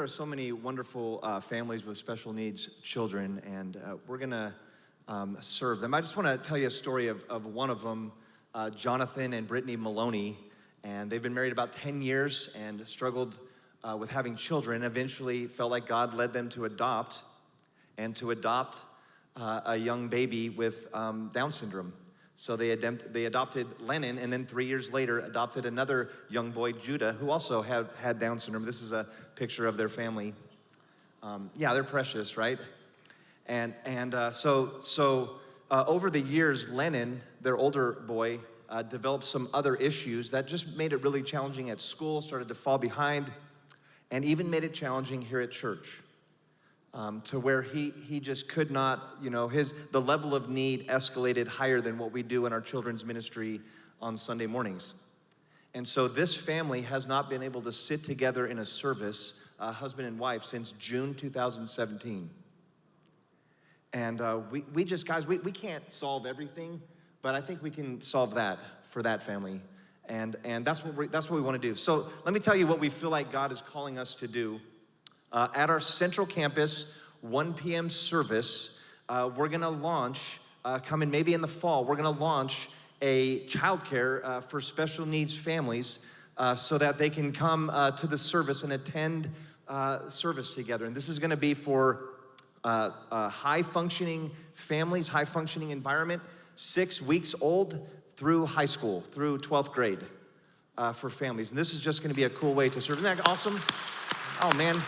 are so many wonderful families with special needs children, and we're going to serve them. I just want to tell you a story of one of them, Jonathan and Brittany Maloney, and they've been married about 10 years and struggled with having children. Eventually felt like God led them to adopt a young baby with Down syndrome. So they adopted Lennon, and then 3 years later adopted another young boy, Judah, who also had Down syndrome. This is a picture of their family. Yeah, they're precious, right? So over the years, Lennon, their older boy, developed some other issues that just made it really challenging at school, started to fall behind, and even made it challenging here at church. To where he just could not, the level of need escalated higher than what we do in our children's ministry on Sunday mornings. And so this family has not been able to sit together in a service, husband and wife, since June 2017. And we can't solve everything, but I think we can solve that for that family. And that's what we want to do. So let me tell you what we feel like God is calling us to do. At our Central Campus 1 p.m. service, we're gonna launch, coming maybe in the fall, we're gonna launch a childcare for special needs families so that they can come to the service and attend service together. And this is gonna be for high-functioning families, high-functioning environment, 6 weeks old through high school, through 12th grade for families. And this is just gonna be a cool way to serve. Isn't that awesome? Oh, man.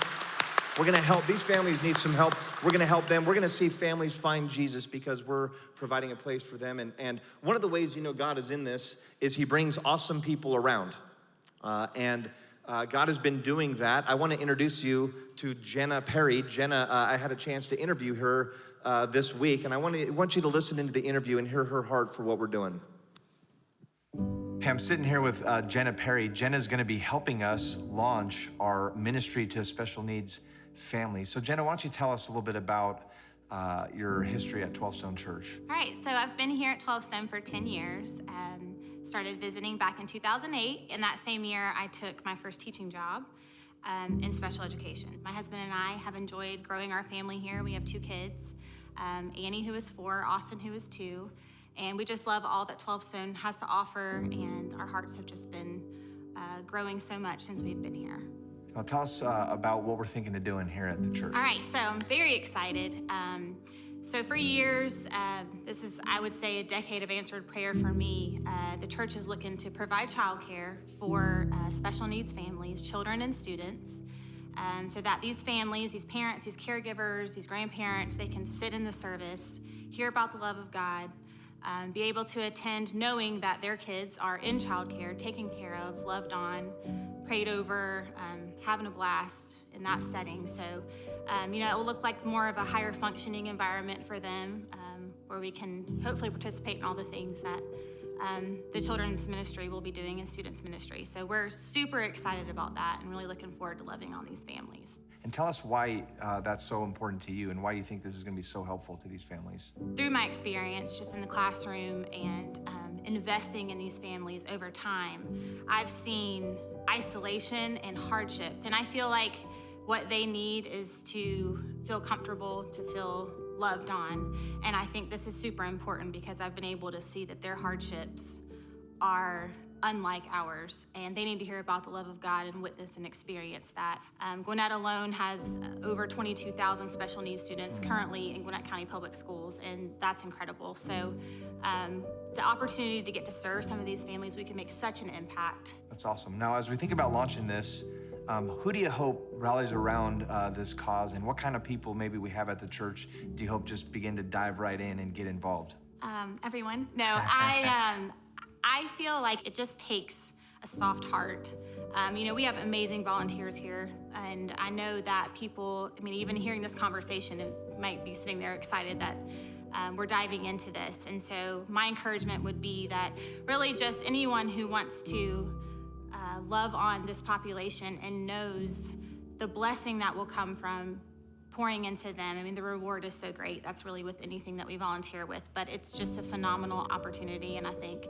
We're gonna help, these families need some help. We're gonna help them. We're gonna see families find Jesus because we're providing a place for them. And one of the ways God is in this is he brings awesome people around. God has been doing that. I wanna introduce you to Jenna Perry. Jenna, I had a chance to interview her this week, and I want you to listen into the interview and hear her heart for what we're doing. Hey, I'm sitting here with Jenna Perry. Jenna's gonna be helping us launch our ministry to special needs families. So Jenna, why don't you tell us a little bit about your history at 12 Stone Church? All right, so I've been here at 12 Stone for 10 years. Started visiting back in 2008. In that same year, I took my first teaching job in special education. My husband and I have enjoyed growing our family here. We have 2 kids, Annie, who is 4, Austin, who is 2. And we just love all that 12 Stone has to offer, and our hearts have just been growing so much since we've been here. Now tell us about what we're thinking of doing here at the church. All right, so I'm very excited. So for years, this is, I would say, a decade of answered prayer for me. The church is looking to provide childcare for special needs families, children and students, so that these families, these parents, these caregivers, these grandparents, they can sit in the service, hear about the love of God, be able to attend knowing that their kids are in childcare, taken care of, loved on, prayed over, having a blast in that setting. So, it will look like more of a higher functioning environment for them, where we can hopefully participate in all the things that the children's ministry will be doing in students ministry. So we're super excited about that and really looking forward to loving on these families. And tell us why that's so important to you and why you think this is going to be so helpful to these families. Through my experience just in the classroom and investing in these families over time, I've seen isolation and hardship. And I feel like what they need is to feel comfortable, to feel loved on. And I think this is super important because I've been able to see that their hardships are unlike ours, and they need to hear about the love of God and witness and experience that. Gwinnett alone has over 22,000 special needs students currently in Gwinnett County Public Schools, and that's incredible. So the opportunity to get to serve some of these families, we can make such an impact. That's awesome. Now, as we think about launching this, who do you hope rallies around this cause, and what kind of people maybe we have at the church do you hope just begin to dive right in and get involved? Everyone. No, I feel like it just takes a soft heart. We have amazing volunteers here, and I know that people, even hearing this conversation, it might be sitting there excited that we're diving into this. And so my encouragement would be that really just anyone who wants to love on this population and knows the blessing that will come from pouring into them. I mean, the reward is so great. That's really with anything that we volunteer with, but it's just a phenomenal opportunity, and I think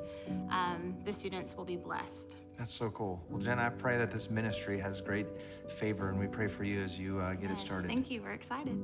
the students will be blessed. That's so cool. Well, Jen, I pray that this ministry has great favor, and we pray for you as you get it Yes, started. thank you. We're excited.